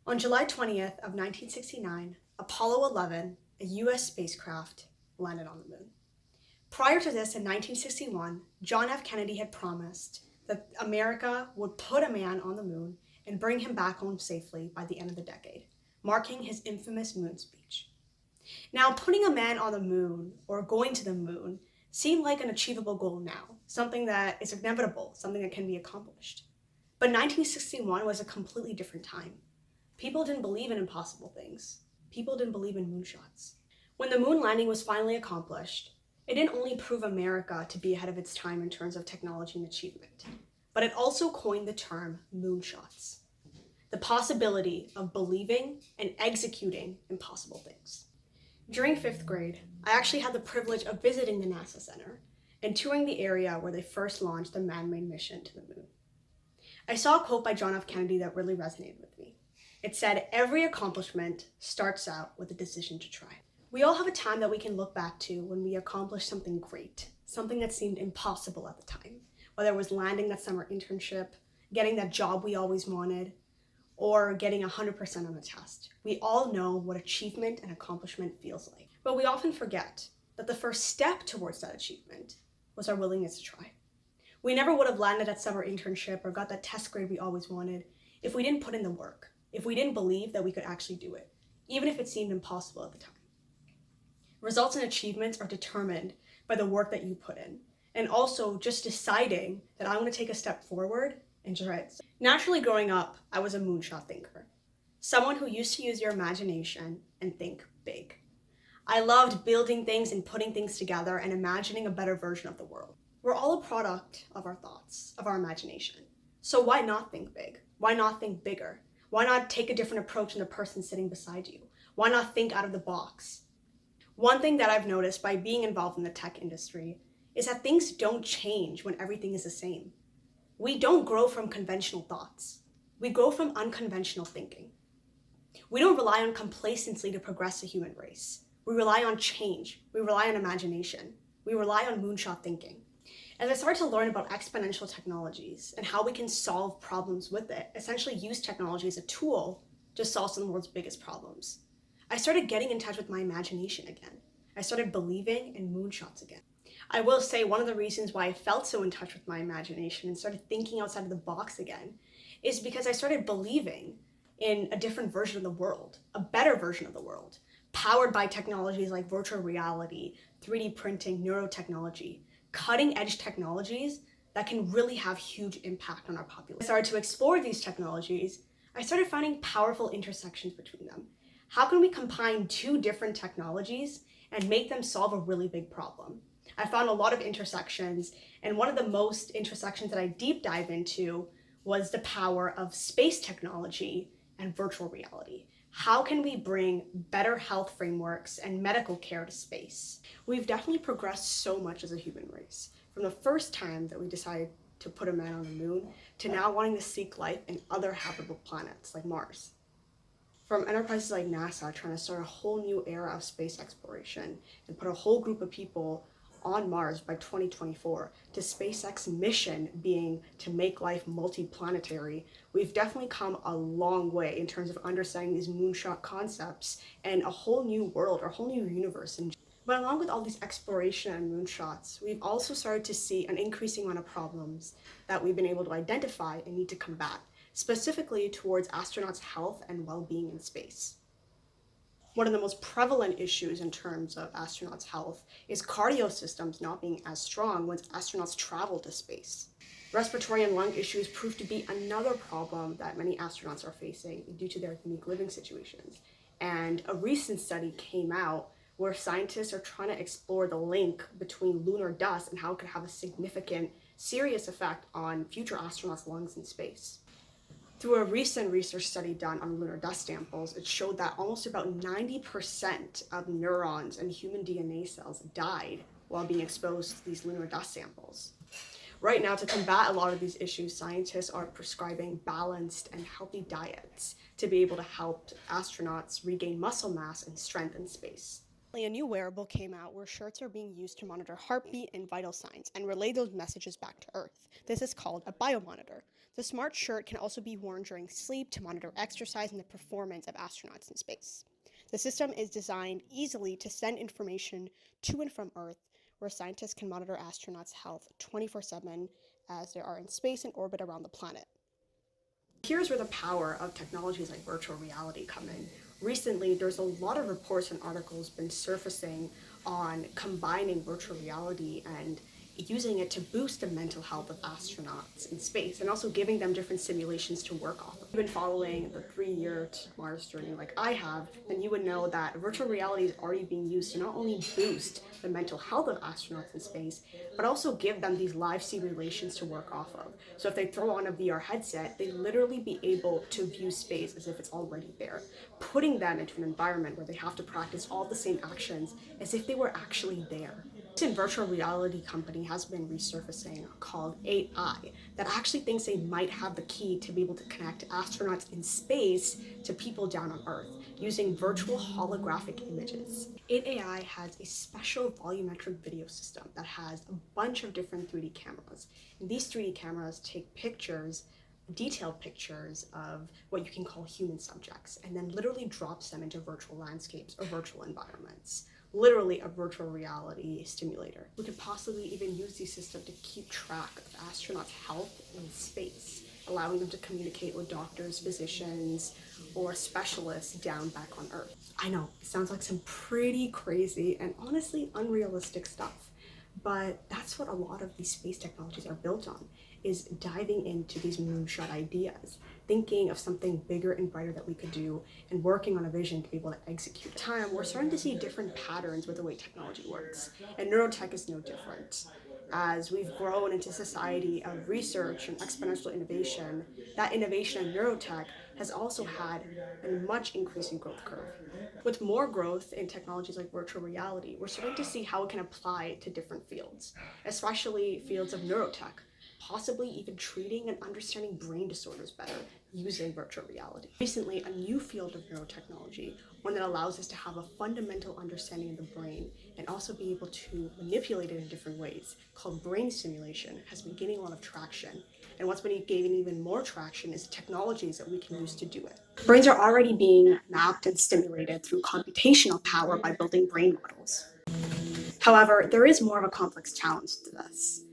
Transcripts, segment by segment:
On July 20th of 1969, Apollo 11, a US spacecraft, landed on the moon. Prior to this, in 1961, John F. Kennedy had promised that America would put a man on the moon and bring him back home safely by the end of the decade, marking his infamous moon speech. Now, putting a man on the moon or going to the moon seemed like an achievable goal now, something that is inevitable, something that can be accomplished. But 1961 was a completely different time. People didn't believe in impossible things. People didn't believe in moonshots. When the moon landing was finally accomplished, it didn't only prove America to be ahead of its time in terms of technology and achievement, but it also coined the term moonshots, the possibility of believing and executing impossible things. During 5th grade, I actually had the privilege of visiting the NASA Center and touring the area where they first launched the man-made mission to the moon. I saw a quote by John F. Kennedy that really resonated with me. It said, "Every accomplishment starts out with a decision to try." We all have a time that we can look back to when we accomplished something great, something that seemed impossible at the time, whether it was landing that summer internship, getting that job we always wanted, or getting 100% on a test. We all know what achievement and accomplishment feels like. But we often forget that the first step towards that achievement was our willingness to try. We never would have landed that summer internship or got that test grade we always wanted if we didn't put in the work, if we didn't believe that we could actually do it, even if it seemed impossible at the time. Results and achievements are determined by the work that you put in, and also just deciding that I want to take a step forward and try it. Naturally, growing up, I was a moonshot thinker, someone who used to use your imagination and think big. I loved building things and putting things together and imagining a better version of the world. We're all a product of our thoughts, of our imagination. So why not think big? Why not think bigger? Why not take a different approach than the person sitting beside you? Why not think out of the box? One thing that I've noticed by being involved in the tech industry is that things don't change when everything is the same. We don't grow from conventional thoughts. We grow from unconventional thinking. We don't rely on complacency to progress the human race. We rely on change. We rely on imagination. We rely on moonshot thinking. As I started to learn about exponential technologies and how we can solve problems with it, essentially use technology as a tool to solve some of the world's biggest problems, I started getting in touch with my imagination again. I started believing in moonshots again. I will say one of the reasons why I felt so in touch with my imagination and started thinking outside of the box again is because I started believing in a different version of the world, a better version of the world, powered by technologies like virtual reality, 3D printing, neurotechnology, cutting-edge technologies that can really have huge impact on our population. I started to explore these technologies. I started finding powerful intersections between them. How can we combine two different technologies and make them solve a really big problem? I found a lot of intersections, and one of the most intersections that I deep dive into was the power of space technology and virtual reality. How can we bring better health frameworks and medical care to space? We've definitely progressed so much as a human race, from the first time that we decided to put a man on the moon to now wanting to seek life in other habitable planets like Mars. From enterprises like NASA trying to start a whole new era of space exploration and put a whole group of people on Mars by 2024, to SpaceX's mission being to make life multi-planetary, we've definitely come a long way in terms of understanding these moonshot concepts and a whole new world or a whole new universe. But along with all these exploration and moonshots, we've also started to see an increasing amount of problems that we've been able to identify and need to combat, specifically towards astronauts' health and well-being in space. One of the most prevalent issues in terms of astronauts' health is cardio systems not being as strong once astronauts travel to space. Respiratory and lung issues prove to be another problem that many astronauts are facing due to their unique living situations. And a recent study came out where scientists are trying to explore the link between lunar dust and how it could have a significant, serious effect on future astronauts' lungs in space. Through a recent research study done on lunar dust samples, it showed that almost about 90% of neurons and human DNA cells died while being exposed to these lunar dust samples. Right now, to combat a lot of these issues, scientists are prescribing balanced and healthy diets to be able to help astronauts regain muscle mass and strength in space. A new wearable came out where shirts are being used to monitor heartbeat and vital signs and relay those messages back to Earth. This is called a biomonitor. The smart shirt can also be worn during sleep to monitor exercise and the performance of astronauts in space. The system is designed easily to send information to and from Earth, where scientists can monitor astronauts' health 24/7 as they are in space and orbit around the planet. Here's where the power of technologies like virtual reality come in. Recently, there's a lot of reports and articles been surfacing on combining virtual reality and using it to boost the mental health of astronauts in space and also giving them different simulations to work off of. If you've been following the 3-year Mars journey like I have, then you would know that virtual reality is already being used to not only boost the mental health of astronauts in space, but also give them these live simulations to work off of. So if they throw on a VR headset, they literally be able to view space as if it's already there, putting them into an environment where they have to practice all the same actions as if they were actually there. A virtual reality company has been resurfacing called AI that actually thinks they might have the key to be able to connect astronauts in space to people down on Earth using virtual holographic images. 8AI has a special volumetric video system that has a bunch of different 3D cameras. And these 3D cameras take pictures, detailed pictures of what you can call human subjects, and then literally drops them into virtual landscapes or virtual environments. Literally a virtual reality stimulator. We could possibly even use these systems to keep track of astronauts' health in space, allowing them to communicate with doctors, physicians, or specialists down back on Earth. I know, it sounds like some pretty crazy and honestly unrealistic stuff, but that's what a lot of these space technologies are built on, is diving into these moonshot ideas, thinking of something bigger and brighter that we could do, and working on a vision to be able to execute. Time, we're starting to see different patterns with the way technology works, and neurotech is no different. As we've grown into a society of research and exponential innovation, that innovation in neurotech has also had a much increasing growth curve. With more growth in technologies like virtual reality, we're starting to see how it can apply to different fields, especially fields of neurotech, possibly even treating and understanding brain disorders better using virtual reality. Recently, a new field of neurotechnology, one that allows us to have a fundamental understanding of the brain and also be able to manipulate it in different ways, called brain simulation, has been gaining a lot of traction. And what's been gaining even more traction is the technologies that we can use to do it. Brains are already being mapped and stimulated through computational power by building brain models. However, there is more of a complex challenge to this.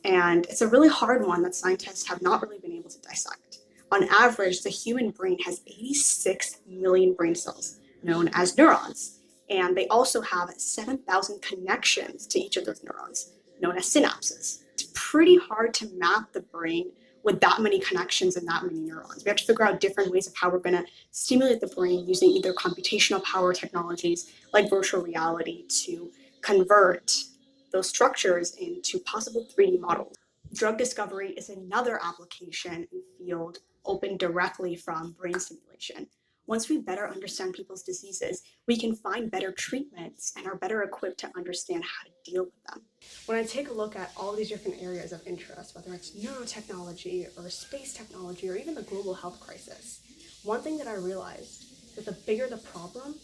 And it's a really hard one that scientists have not really been able to dissect. On average, the human brain has 86 million brain cells, known as neurons. And they also have 7,000 connections to each of those neurons, known as synapses. It's pretty hard to map the brain with that many connections and that many neurons. We have to figure out different ways of how we're going to stimulate the brain using either computational power technologies like virtual reality to convert those structures into possible 3D models. Drug discovery is another application and field open directly from brain stimulation. Once we better understand people's diseases, we can find better treatments and are better equipped to understand how to deal with them. When I take a look at all these different areas of interest, whether it's neurotechnology or space technology or even the global health crisis, one thing that I realized is that the bigger the problem,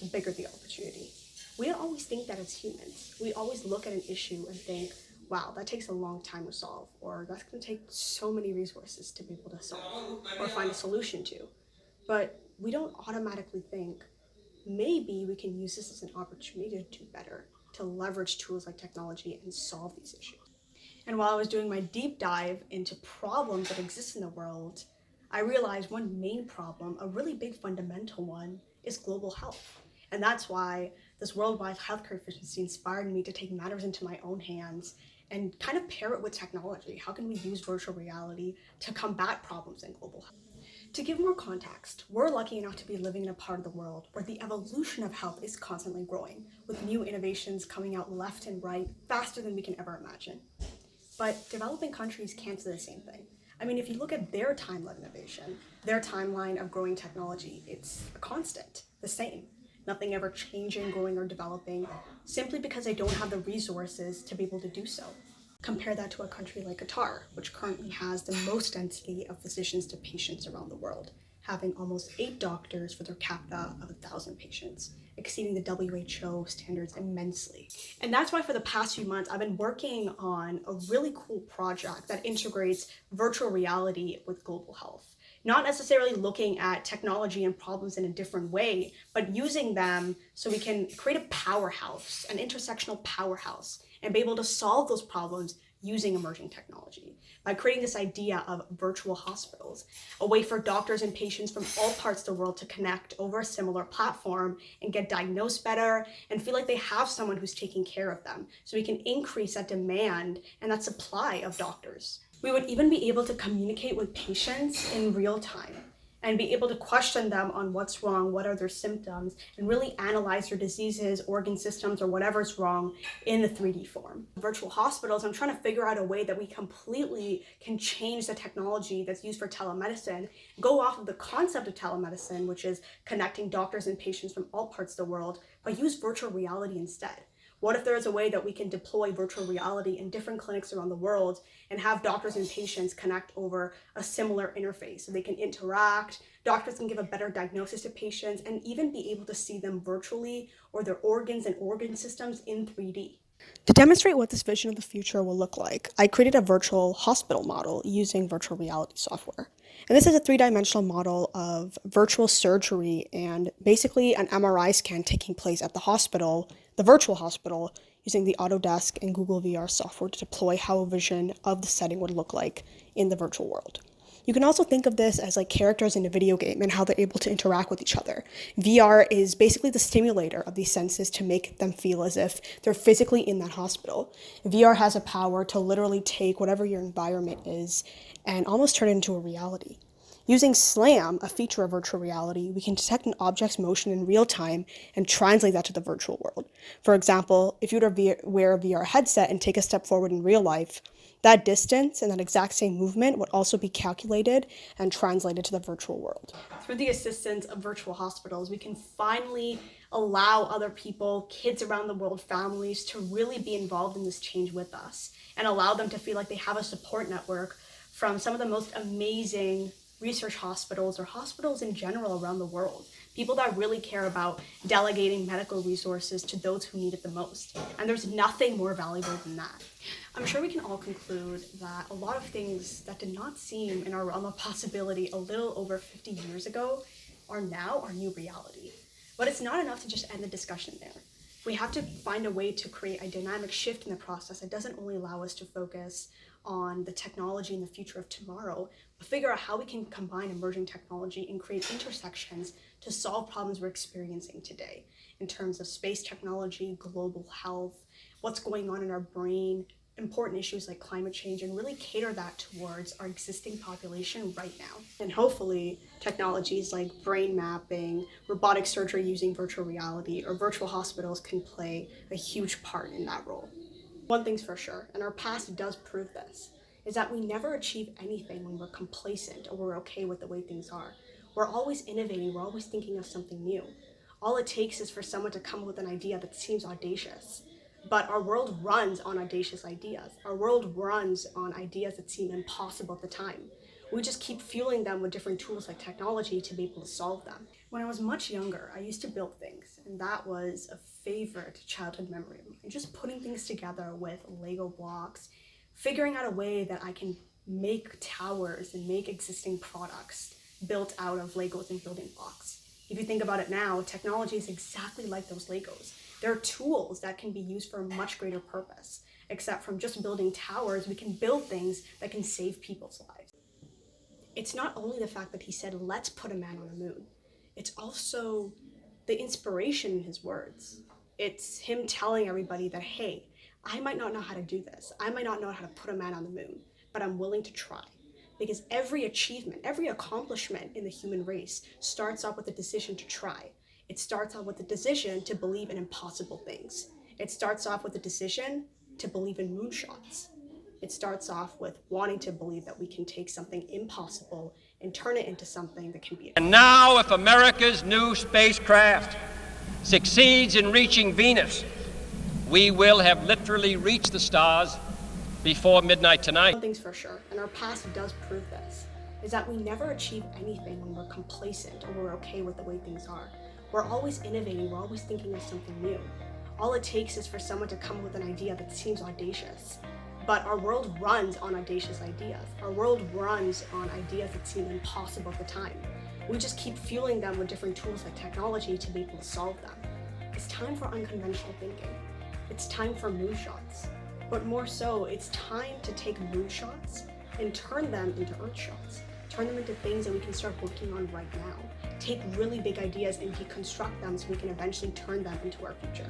the bigger the opportunity. We don't always think that as humans. We always look at an issue and think, wow, that takes a long time to solve, or that's going to take so many resources to be able to solve or find a solution to. But we don't automatically think, maybe we can use this as an opportunity to do better, to leverage tools like technology and solve these issues. And while I was doing my deep dive into problems that exist in the world, I realized one main problem, a really big fundamental one, is global health. And that's why this worldwide healthcare efficiency inspired me to take matters into my own hands and kind of pair it with technology. How can we use virtual reality to combat problems in global health? To give more context, we're lucky enough to be living in a part of the world where the evolution of health is constantly growing, with new innovations coming out left and right faster than we can ever imagine. But developing countries can't do the same thing. I mean, if you look at their timeline of innovation, their timeline of growing technology, it's a constant, the same. Nothing ever changing, growing, or developing, simply because they don't have the resources to be able to do so. Compare that to a country like Qatar, which currently has the most density of physicians to patients around the world, having almost 8 doctors for their capita of 1,000 patients. exceeding the WHO standards immensely. And that's why for the past few months, I've been working on a really cool project that integrates virtual reality with global health. Not necessarily looking at technology and problems in a different way, but using them so we can create a powerhouse, an intersectional powerhouse, and be able to solve those problems using emerging technology by creating this idea of virtual hospitals, a way for doctors and patients from all parts of the world to connect over a similar platform and get diagnosed better and feel like they have someone who's taking care of them, so we can increase that demand and that supply of doctors. We would even be able to communicate with patients in real time and be able to question them on what's wrong, what are their symptoms, and really analyze their diseases, organ systems, or whatever's wrong in the 3D form. Virtual hospitals, I'm trying to figure out a way that we completely can change the technology that's used for telemedicine, go off of the concept of telemedicine, which is connecting doctors and patients from all parts of the world, but use virtual reality instead. What if there is a way that we can deploy virtual reality in different clinics around the world and have doctors and patients connect over a similar interface so they can interact, doctors can give a better diagnosis to patients, and even be able to see them virtually or their organs and organ systems in 3D. To demonstrate what this vision of the future will look like, I created a virtual hospital model using virtual reality software. And this is a 3-dimensional model of virtual surgery and basically an MRI scan taking place at the hospital, the virtual hospital, using the Autodesk and Google VR software to deploy how a vision of the setting would look like in the virtual world. You can also think of this as like characters in a video game and how they're able to interact with each other. VR is basically the stimulator of these senses to make them feel as if they're physically in that hospital. VR has a power to literally take whatever your environment is and almost turn it into a reality. Using SLAM, a feature of virtual reality, we can detect an object's motion in real time and translate that to the virtual world. For example, if you were to wear a VR headset and take a step forward in real life, that distance and that exact same movement would also be calculated and translated to the virtual world. Through the assistance of virtual hospitals, we can finally allow other people, kids around the world, families, to really be involved in this change with us and allow them to feel like they have a support network from some of the most amazing research hospitals or hospitals in general around the world. People that really care about delegating medical resources to those who need it the most. And there's nothing more valuable than that. I'm sure we can all conclude that a lot of things that did not seem in our realm of possibility a little over 50 years ago are now our new reality. But it's not enough to just end the discussion there. We have to find a way to create a dynamic shift in the process that doesn't only allow us to focus on the technology and the future of tomorrow, but figure out how we can combine emerging technology and create intersections to solve problems we're experiencing today in terms of space technology, global health, what's going on in our brain, important issues like climate change, and really cater that towards our existing population right now. And hopefully technologies like brain mapping, robotic surgery using virtual reality, or virtual hospitals can play a huge part in that role. One thing's for sure, and our past does prove this, is that we never achieve anything when we're complacent or we're okay with the way things are. We're always innovating, we're always thinking of something new. All it takes is for someone to come up with an idea that seems audacious. But our world runs on audacious ideas. Our world runs on ideas that seem impossible at the time. We just keep fueling them with different tools like technology to be able to solve them. When I was much younger, I used to build things, and that was a favorite childhood memory of mine. Just putting things together with Lego blocks, figuring out a way that I can make towers and make existing products built out of Legos and building blocks. If you think about it now, technology is exactly like those Legos. There are tools that can be used for a much greater purpose. Except from just building towers, we can build things that can save people's lives. It's not only the fact that he said, let's put a man on the moon. It's also the inspiration in his words. It's him telling everybody that, hey, I might not know how to do this. I might not know how to put a man on the moon, but I'm willing to try. Because every achievement, every accomplishment in the human race starts off with a decision to try. It starts off with a decision to believe in impossible things. It starts off with a decision to believe in moonshots. It starts off with wanting to believe that we can take something impossible and turn it into something that can be. And now, if America's new spacecraft succeeds in reaching Venus, we will have literally reached the stars before midnight tonight. One thing's for sure, and our past does prove this, is that we never achieve anything when we're complacent or we're okay with the way things are. We're always innovating, we're always thinking of something new. All it takes is for someone to come up with an idea that seems audacious. But our world runs on audacious ideas. Our world runs on ideas that seem impossible at the time. We just keep fueling them with different tools like technology to be able to solve them. It's time for unconventional thinking. It's time for moonshots. But more so, it's time to take moonshots and turn them into earthshots. Turn them into things that we can start working on right now. Take really big ideas and deconstruct them so we can eventually turn them into our future.